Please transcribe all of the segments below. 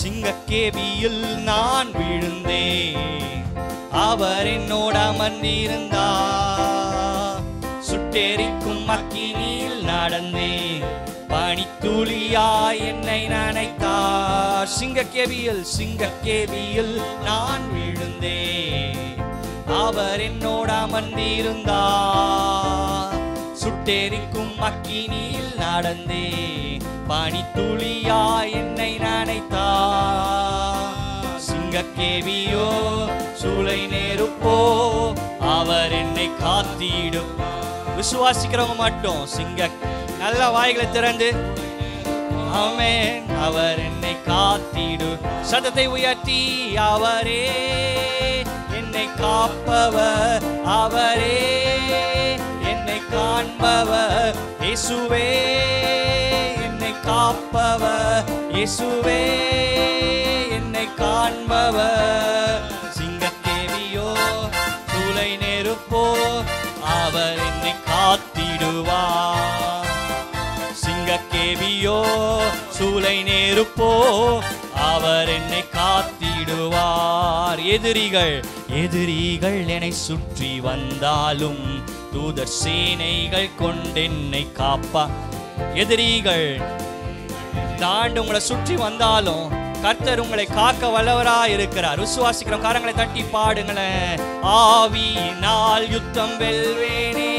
சிங்கக்கேபியில் நான் விழுந்தேன், அவர் என்னோட அமர்ந்திருந்தார். சுட்டெரிக்கும் அக்கினியில் நடந்தேன், பனித்துளியாய் என்னை நனைத்தார். சிங்கக்கேபியில் நான் விழுந்தேன், அவர் என்னோட அமர்ந்திருந்தார். சுட்டெரிக்கும் அக்கினியில் நடந்தேன், பனித்துளியாய் என்னை நனைத்தார். சிங்கக்கேபியோ சூளை நெருப்போ அவர் என்னை காத்திடும். விசுவாசிக்கிறவங்க மட்டும் நல்ல வாய்களை திறந்து ஆமென். அவர் என்னை காத்திடும். சத்தத்தை உயர்த்தி அவரே என்னை காப்பவர், அவரே என்னை காண்பவர், இயேசுவே என்னை காப்பவர், இயேசுவே என்னை காண்பவர். சிங்கக்கேபியோ சூளை நெருப்போ அவர் என்னை காத்திடுவார். சிங்கக்கேபியோ சூளை நெருப்போ அவர் என்னை காத்திடுவார். எதிரிகள் என்னை சுற்றி வந்தாலும் தூதர் சேனைகள் கொண்டென்னை காப்பா. எதிரிகள் தாண்டு உங்களை சுற்றி வந்தாலும் கர்த்தர் உங்களை காக்க வல்லவராய் இருக்கிறார். விசுவாசிக்கிற காரங்களை தட்டி பாடுங்களேன். ஆவியினால் யுத்தம் வெல்வேனே,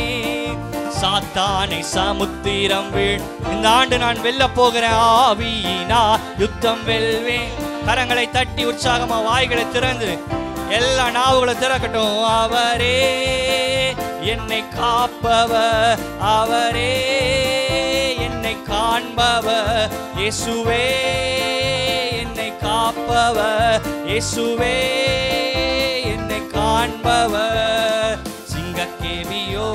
சாத்தானை சமுத்திரம் வீழ். இந்த ஆண்டு நான் வெல்ல போகிறேன். ஆவியினால் யுத்தம் வெல்வேன். கரங்களை தட்டி உற்சாகமா வாய்களை திறந்து எல்லா நாவுகளை திறக்கட்டும். அவரே என்னை காப்பவர், அவரே என்னை காண்பவர், இயேசுவே என்னை காப்பவர், இயேசுவே என்னை காண்பவர். சிங்கக்கேபியோ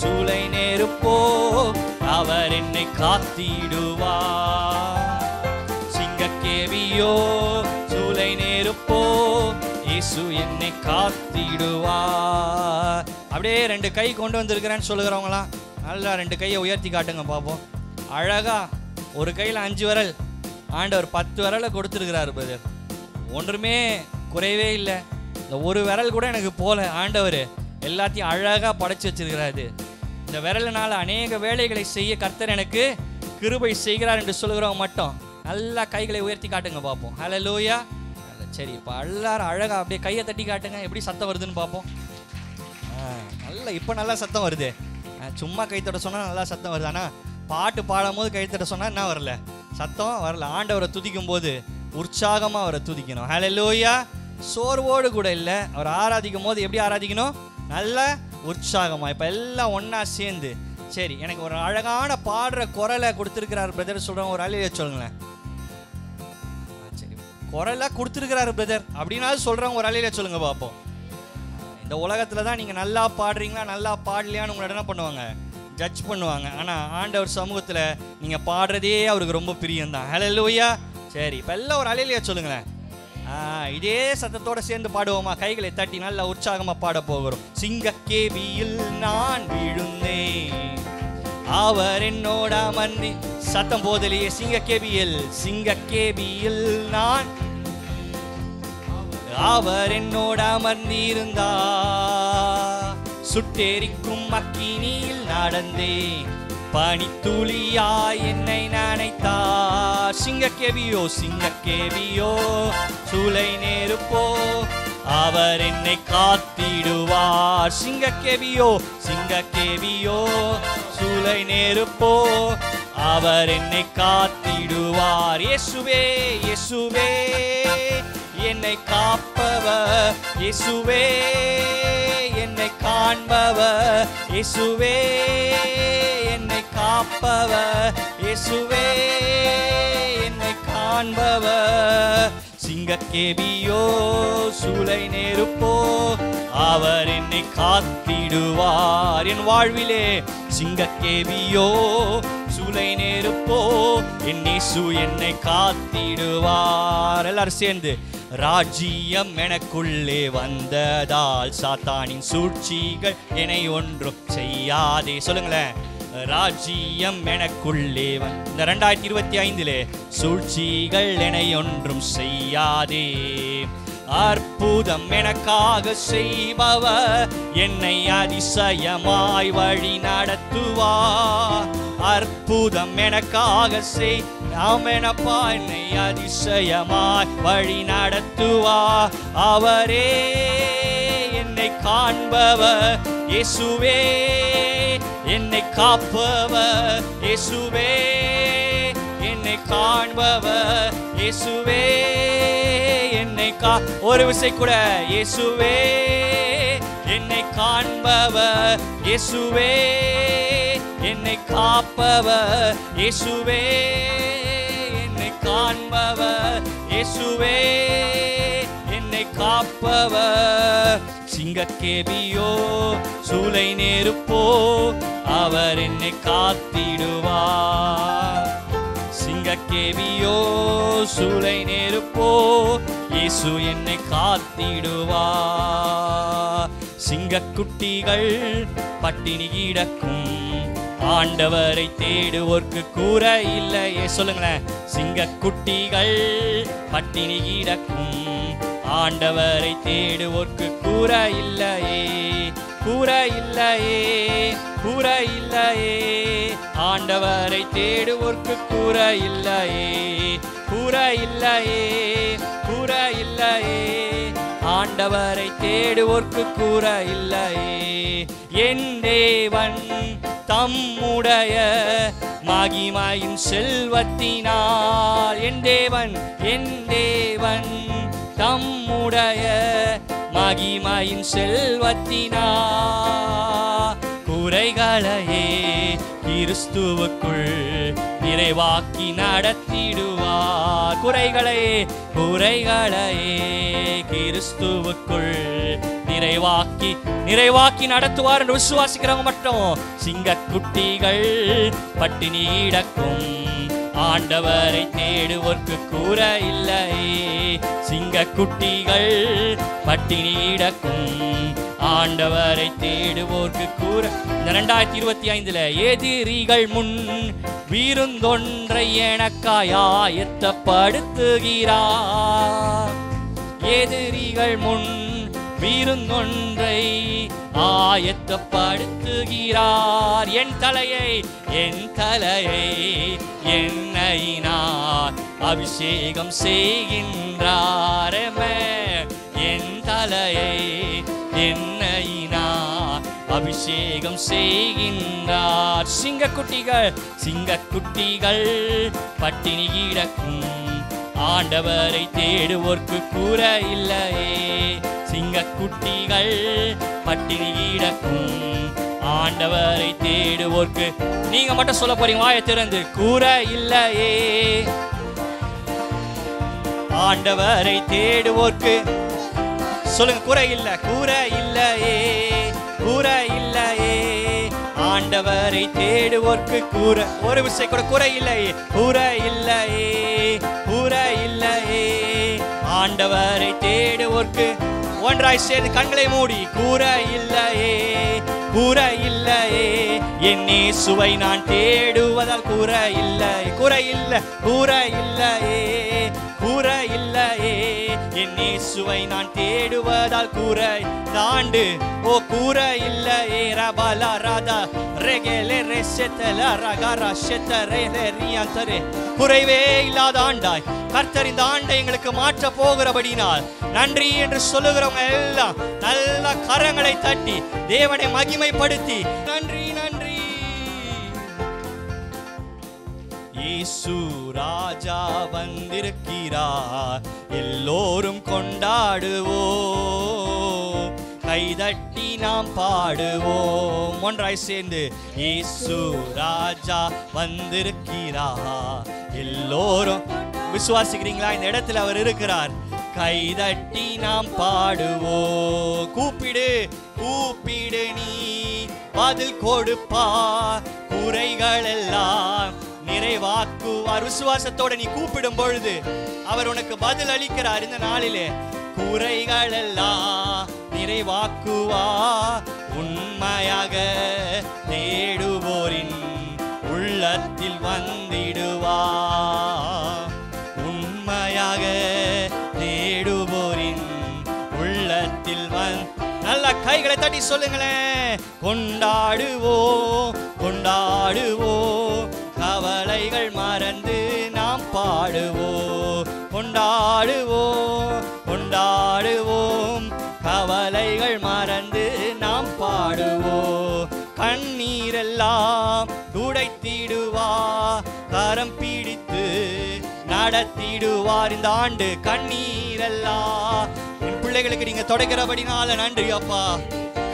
சூளை நெருப்போ அவர் என்னை காத்திடுவார். சிங்கக்கேபியோ சூளை நெருப்போ இயேசு என்னை காத்திடுவார். அப்படியே 2 கை கொண்டு வந்திருக்கிறேன்னு சொல்லுகிறவங்களாம் நல்லா 2 கையை உயர்த்தி காட்டுங்க பார்ப்போம். அழகா ஒரு கையில் 5 விரல், ஆண்டவர் 10 விரலை கொடுத்துருக்கிறாரு பிரதர். ஒன்றுமே குறைவே இல்லை. இந்த ஒரு விரல் கூட எனக்கு போல, ஆண்டவர் எல்லாத்தையும் அழகாக படைச்சி வச்சிருக்கிறாரு. இந்த விரலினால் அநேக வேலைகளை செய்ய கர்த்தர் எனக்கு கிருபை செய்கிறார் என்று சொல்லுகிறவங்க மட்டும் நல்லா கைகளை உயர்த்தி காட்டுங்க பார்ப்போம். ஹல்லேலூயா. சரி, இப்போ எல்லாரும் அழகாக அப்படியே கையை தட்டி காட்டுங்க. எப்படி சத்தம் வருதுன்னு பார்ப்போம். இப்போ நல்லா சத்தம் வருது. சும்மா கைத்தட்ட சொன்னால் நல்லா சத்தம் வருது. ஆனால் பாட்டு பாடும் போது கைத்தட்ட சொன்னால் என்ன வரல, சத்தம் வரல. ஆண்டவரை துதிக்கும் போது உற்சாகமாக அவரை துதிக்கணும். ஹல்லேலூயா. சோர்வோடு கூட இல்லை, அவர் ஆராதிக்கும் போது எப்படி ஆராதிக்கணும், நல்ல உற்சாகமாக. இப்போ எல்லாம் ஒன்றா சேர்ந்து சரி, எனக்கு ஒரு அழகான பாடுற குரலை கொடுத்துருக்கிறார் பிரதர் சொல்கிறேன். ஒரு அழிய சொல்லுங்களேன். சரி, குரலை கொடுத்துருக்கிறாரு பிரதர் அப்படின்னாலும் சொல்கிறவங்க ஒரு அழியில சொல்லுங்க பார்ப்போம். இந்த உலகத்தில் தான் நீங்கள் நல்லா பாடுறீங்களா நல்லா பாடலையான்னு உங்களை என்ன பண்ணுவாங்க, ஜட்ஜ் பண்ணுவாங்க. ஆனால் ஆண்டவர் சமூகத்தில் நீங்கள் பாடுறதே அவருக்கு ரொம்ப பிரியம்தான். ஹல்லேலூயா. சரி, இப்போ எல்லாம் ஒரு அழியில சொல்லுங்களேன். இதே சத்தத்தோட சேர்ந்து பாடுவோமா? கைகளை தட்டி நல்லா உற்சாகமா பாட போகிறோம். சிங்கக்கேபியில் நான் விழுந்தேன், அவர் என்னோட அமர்ந்தி. சத்தம் போதலியே. சிங்கக்கேபியில் நான், அவர் என்னோட அமர்ந்திருந்தார். சுட்டெரிக்கும் அக்கினியில் நடந்தேன், பனித்துளியாய் என்னை நனைத்தார். சிங்கக்கேபியோ சூளை நெருப்போ அவர் என்னை காத்திடுவார். சிங்கக்கேபியோ சூளை நெருப்போ அவர் என்னை காத்திடுவார். இயேசுவே என்னை காப்பவர், இயேசுவே என்னை காண்பவர், இயேசுவே என்னை காப்பவர், இயேசுவே என்னை காண்பவர். சிங்கக்கேபியோ சூளை நெருப்போ அவர் என்னை காத்திடுவார். என் வாழ்விலே சிங்கக்கேபியோ சூளை நெருப்போ என் இயேசு என்னை காத்திடுவார். எல்லாரும் சேர்ந்து. ராஜ்யம் எனக்குள்ளே வந்ததால் சாத்தானின் சூழ்ச்சிகள் என்னை ஒன்றும் செய்யாதே. சொல்லுங்களேன். ராஜ்யம் எனக்குள்ளே இந்த 2025 சூழ்ச்சிகள் என்னை ஒன்றும் செய்யாதே. அற்புதம் எனக்காக செய்பவர் என்னை அதிசயமாய் வழி நடத்துவார். அற்புதம் எனக்காக ஆமெனப்பா, என்னை அதிசயமாய் வழி நடத்துவார். அவரே என்னை காண்பவர் இயேசுவே, என்னை காப்பவர் இயேசுவே, என்னை காண்பவர் இயேசுவே, என்னை ஒரு விசை கூட இயேசுவே, என்னை காண்பவர் இயேசுவே, என்னை காப்பவர் இயேசுவே, என்னை காண்பவர் இயேசுவே, என்னை காப்பவர். சிங்கக்கேபியோ சூளை நெருப்போ அவர் என்னை காத்திடுவார். சிங்கக்கேபியோ சூளை நெருப்போ இயேசு என்னை காத்திடுவார். சிங்கக்குட்டிகள் பட்டினி கிடக்கும் ஆண்டவரை தேடுவோர்க்கு கூற இல்லையே. சொல்லுங்களேன். சிங்கக்குட்டிகள் பட்டினி கிடக்கும் ஆண்டவரை தேடுவோர்க்கு கூற இல்லையே, கூற இல்லையே, கூற இல்லையே. ஆண்டவரை தேடுவோர்க்கு கூற இல்லையே, கூற இல்லையே, கூற இல்லையே. ஆண்டவரை தேடுவோர்க்கு கூற இல்லையே. என் தேவன் தம்முடைய மகிமையின் செல்வத்தினால், என் தேவன், என் தேவன் தம்முடைய மகிமையின் செல்வத்தினால் குறைகளையே கிறிஸ்துவுக்குள் நிறைவாக்கி நடத்திடுவார். குறைகளையே, குறைகளையே கிறிஸ்துவுக்குள் நிறைவாக்கி நடத்துவார் என்று விசுவாசிக்கிறவங்க மட்டும். சிங்கக்குட்டிகள் பட்டினி கிடக்கும் ஆண்டவரை தேடுவோர்க்கு கூற இல்லையே. சிங்கக்குட்டிகள் பட்டினி கிடக்கும் ஆண்டவரை தேடுவோர்க்கு கூற. இந்த 2025 எதிரிகள் முன் விருந்தொன்றை எனக்காய் ஆயத்தப்படுத்துகிறார். எதிரிகள் முன் விருந்தொன்றை ஆயத்தப்படுத்துகிறார். என் தலையை எண்ணெயினால் அபிஷேகம் செய்கின்றார். என் தலையை எண்ணெயினால் அபிஷேகம் செய்கின்றார். சிங்கக்குட்டிகள் பட்டினி கிடக்கும் ஆண்டவரை தேடுவோர்க்கு கூற இல்லையே. சிங்கக்குட்டிகள் பட்டினி கிடக்கும் ஆண்டவரை தேடுவோர்க்கு. நீங்க மட்டும் சொல்ல போறீங்க வாயை திறந்து, கூற இல்லையே. ஆண்டவரை தேடுவோர்க்கு சொல்லுங்க, கூற இல்ல, கூற இல்லையே, கூற இல்லையே. ஆண்டவரை தேடுவோர்க்கு கூற. ஒரு விஷயம் கூட கூற இல்லையே, கூற இல்லையே, கூற இல்லையே. ஆண்டவரை தேடுவோர்க்கு ஒன்றாய் சேர்ந்து கண்களை மூடி கூற இல்லையே, கூற இல்லையே. என் இயேசுவை நான் தேடுவதால் கூற இல்லை, கூற இல்லை, கூற இல்லையே, கூற இல்லையே. என் இயேசுவை நான் தேடுவதால் கூற தாண்டு ஓ கூற இல்லையே. ரபலா ராதா ரெகேலே ரெசெத்தல ரகரா ஷெத்தரே ரியாந்தரே. குறைவே இல்லாத ஆண்டாய் கர்த்தர் இந்த ஆண்டை எங்களுக்கு மாற்ற போகிறபடினால் நன்றி என்று சொல்லுகிறவங்க எல்லாம் நல்ல கரங்களை தட்டி தேவனை மகிமைப்படுத்தி நன்றி நன்றி. இயேசு ராஜா வந்திருக்கிறார், எல்லோரும் கொண்டாடுவோம், கைதட்டி நாம் பாடுவோம். ஒன்றாய் சேர்ந்து இயேசு ராஜா வந்திருக்கிறார், எல்லோரும் விசுவாசிக்கிறீங்களா? இந்த இடத்துல அவர் இருக்கிறார். கைதட்டி நாம் பாடுவோம். கூப்பிடு கூப்பிடு நீ பதில் கொடுப்பா, குறைகள் எல்லாம் நிறைவாக்குவார். விசுவாசத்தோட நீ கூப்பிடும் பொழுது அவர் உனக்கு பதில் அளிக்கிறார். இந்த நாளிலே குறைகள் எல்லாம் நிறைவாக்குவார். உண்மையாக தேடுவோரின் உள்ளத்தில் வந்திடுவா. உண்மையாக தேடுவோரின் உள்ளத்தில் நல்ல கைகளை தட்டி சொல்லுங்களேன். கொண்டாடுவோம் கொண்டாடுவோம், கவலைகள் மறந்து நாம் பாடுவோம். கொண்டாடுவோம் கொண்டாடுவோம், கவலைகள் மறந்து நாம் பாடுவோம். கண்ணீரெல்லாம் துடைத்திடுவா, கரம் பிடித்து நடத்திடுவார் இந்த ஆண்டு. கண்ணீரெல்லாம் என் பிள்ளைகளுக்கு நீங்க தொடக்கிறபடினால நன்றி அப்பா.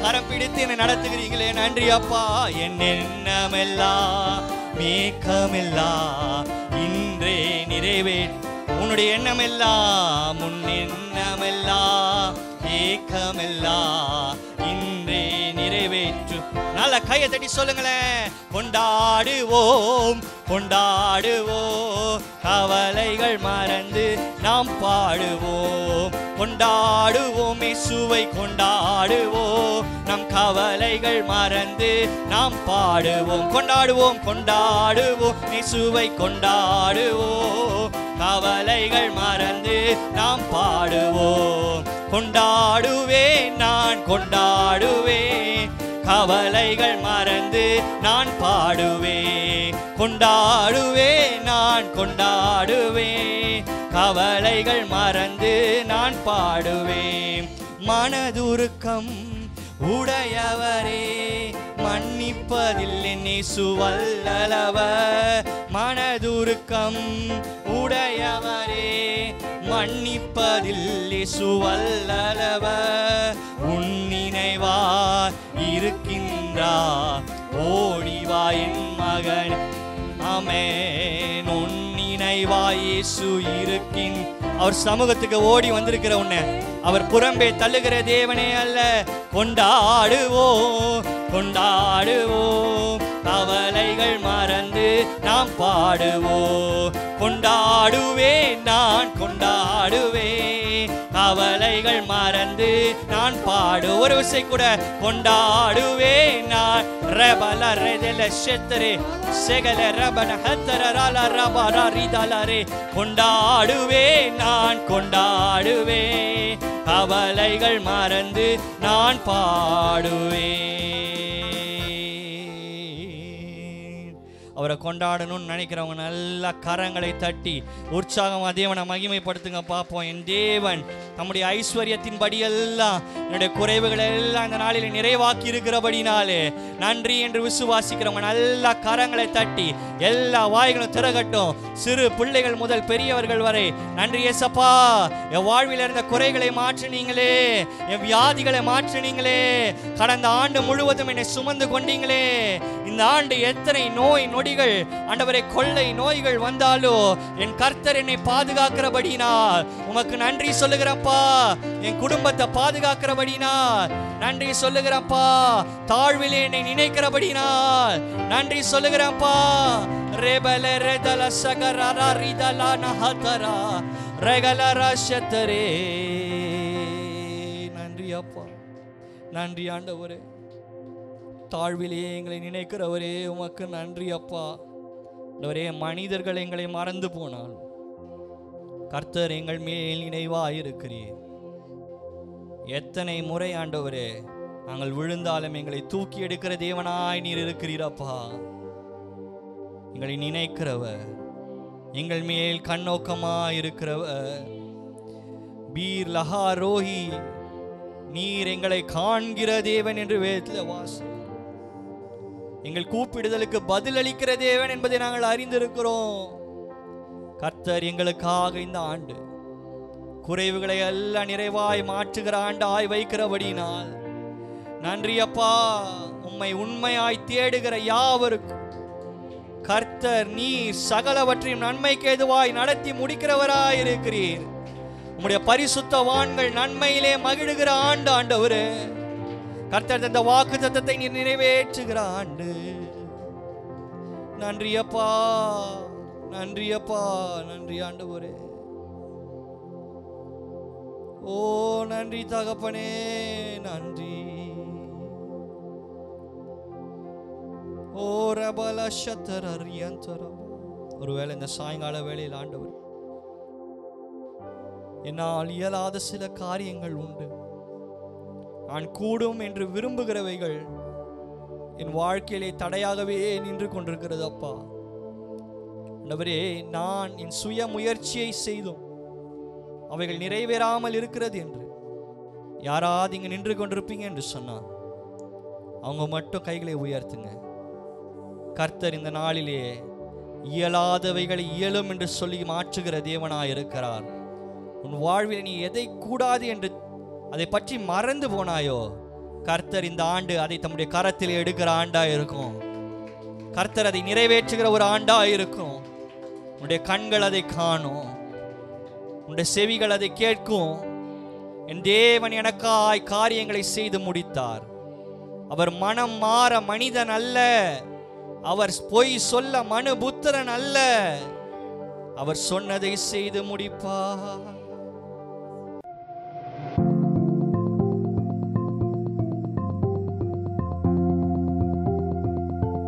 கரம் பிடித்து என்னை நடத்துகிறீங்களே நன்றி அப்பா. என் எண்ணமெல்லாம் மேக்கமெல்லாம் இன்றே நிறைவேற்று. உன்னுடைய எண்ணமெல்லாம் உன் எண்ணமெல்லாம் ஏக்கமெல்லாம் இன்றே நிறைவேற்று. நல்ல கையை தட்டி சொல்லுங்களேன். கொண்டாடுவோம் கொண்டாடுவோம், கவலைகள் மறந்து நாம் பாடுவோம். கொண்டாடுவோம் இயேசுவை கொண்டாடுவோம், நம் கவலைகள் மறந்து நாம் பாடுவோம். கொண்டாடுவோம் கொண்டாடுவோம் இயேசுவை கொண்டாடுவோம், கவலைகள் மறந்து நாம் பாடுவோம். கொண்டாடுவேன் நான் கொண்டாடுவேன், கவலைகள் மறந்து நான் பாடுவேன். கொண்டாடுவேன் நான் கொண்டாடுவேன், கவலைகள் மறந்து நான் பாடுவேன். மனதுருக்கம் உடையவரே, மன்னிப்பதில் இயேசு வல்லவர். மனதுருக்கம் உடையவரே, மன்னிப்பதில் இயேசு வல்லவர். உன் நினைவாய் இருக்கின்றார், ஓடிவா என் மகன். ஆமென். உன் நினைவாய் இயேசு இருக்கின். அவர் சமூகத்துக்கு ஓடி வந்திருக்கிற உன்னை அவர் புறம்பே தள்ளுகிற தேவனே அல்ல. கொண்டாடுவோம் கொண்டாடுவோம், கவலைகள் மறந்து நாம் பாடுவோம். கொண்டாடுவேன் நான் கொண்டாடுவேன், கவலைகள் மறந்து நான் பாடு. ஒரு விசை கூட கொண்டாடுவேன் நான். ரபல ரெதல ஷெத்தரே செகல ரபன ஹத்தரரால ரபர ரிதலரே. கொண்டாடுவேன் நான் கொண்டாடுவேன், கவலைகள் மறந்து நான் பாடுவேன். அவரை கொண்டாடணும்னு நினைக்கிறவங்க நல்லா கரங்களை தட்டி உற்சாகம் தேவனை மகிமைப்படுத்துங்க பார்ப்போம். என் தேவன் நம்முடைய ஐஸ்வர்யத்தின் படியெல்லாம் என்னுடைய குறைவுகளை எல்லாம் இந்த நாளில் நிறைவாக்கி இருக்கிறபடினாலே நன்றி என்று விசுவாசிக்கிறவங்க நல்லா கரங்களை தட்டி எல்லா வாய்களும் திறகட்டும். சிறு பிள்ளைகள் முதல் பெரியவர்கள் வரை நன்றி ஏசப்பா. என் வாழ்வில் இருந்த குறைகளை மாற்றினீங்களே, என் வியாதிகளை மாற்றினீங்களே, கடந்த ஆண்டு முழுவதும் என்னை சுமந்து கொண்டீங்களே. இந்த ஆண்டு எத்தனை நோய் நொடிகள் ஆண்டவரை கொள்ளை நோய்கள் வந்தாலோ என் கர்த்தர் என்னை பாதுகாக்கிறபடினால் உமக்கு நன்றி சொல்லுகிறப்பா. என் குடும்பத்தை பாதுகாக்கிறபடினால் நன்றி சொல்லுகிறப்பா. தாழ்விலே என்னை நினைக்கிறபடினால் நன்றி சொல்லுகிறப்பா. ரெபல ரெதல சகரரா ரிதலா நஹதரா ரெகலரா ஷத்தரே. நன்றி அப்பா, நன்றி ஆண்டவரே. தாழ்விலே எங்களை நினைக்கிறவரே உமக்கு நன்றி அப்பா. ஆண்டவரே, மனிதர்கள் எங்களை மறந்து போனால் கர்த்தர் எங்கள் மேல் நினைவாயிருக்கிறீர். எத்தனை முறை ஆண்டவரே நாங்கள் விழுந்தாலும் எங்களை தூக்கி எடுக்கிற தேவனாய் நீர் இருக்கிறீரப்பா. எங்களை நினைக்கிறவர், எங்கள் மேல் கண்ணோக்கமாய் இருக்கிறவர். பீர் லஹா ரோஹி, நீர் எங்களை காண்கிற தேவன் என்று வேதத்தில் வாசி. எங்கள் கூப்பிடுதலுக்கு பதில் அளிக்கிற தேவன் என்பதை நாங்கள் அறிந்திருக்கிறோம். கர்த்தர் எங்களுக்காக இந்த ஆண்டு குறைவுகளை எல்லாம் நிறைவாய் மாற்றுகிற ஆண்டாய் வைக்கிறபடினால் நன்றி அப்பா. உம்மை உண்மையாய் தேடுகிற யாவருக்கும் கர்த்தர் நீர் சகலவற்றையும் நன்மைக்கு ஏதுவாய் நடத்தி முடிக்கிறவராய் இருக்கிறீர். உம்முடைய பரிசுத்தவான்கள் நன்மையிலே மகிழுகிற ஆண்டு ஆண்டவரே. கர்த்தர் தந்த வாக்கு தத்தத்தை நீர் நிறைவேற்றுகிற ஆண்டு. நன்றி அப்பா, நன்றி அப்பா, நன்றி ஆண்டவரே. ஓ நன்றி தகப்பனே, நன்றி. ஓ ஓ ரபல ஷத்தரரியந்தர. ஒருவேளை இந்த சாயங்கால வேளையில் ஆண்டவர், என்னால் இயலாத சில காரியங்கள் உண்டு, நான் கூடும் என்று விரும்புகிறவைகள் என் வாழ்க்கையிலே தடையாகவே நின்று கொண்டிருக்கிறது அப்பா. ஆண்டவரே, நான் என் சுய முயற்சியை செய்தும் அவைகள் நிறைவேறாமல் இருக்கிறது என்று யாராவது இங்க நின்று கொண்டிருப்பீங்க என்று சொன்னா அவங்க மட்டும் கைகளை உயர்த்துங்க. கர்த்தர் இந்த நாளிலே இயலாதவைகளை இயலும் என்று சொல்லி மாற்றுகிற தேவனாய் இருக்கிறார். உன் வாழ்வில் நீ எதை கூடாது என்று அதை பற்றி மறந்து போனாயோ, கர்த்தர் இந்த ஆண்டு அதை தம்முடைய கரத்தில் எடுக்கிற ஆண்டா இருக்கும். கர்த்தர் அதை நிறைவேற்றுகிற ஒரு ஆண்டா இருக்கும். உன்னுடைய கண்கள் அதை காணும், உன்னுடைய செவிகள் அதை கேட்கும். என் தேவன் எனக்காய் காரியங்களை செய்து முடித்தார். அவர் மனம் மாற மனிதன் அல்ல, அவர் பொய் சொல்ல மனுபுத்திரன் அல்ல. அவர் சொன்னதை செய்து முடிப்பார்.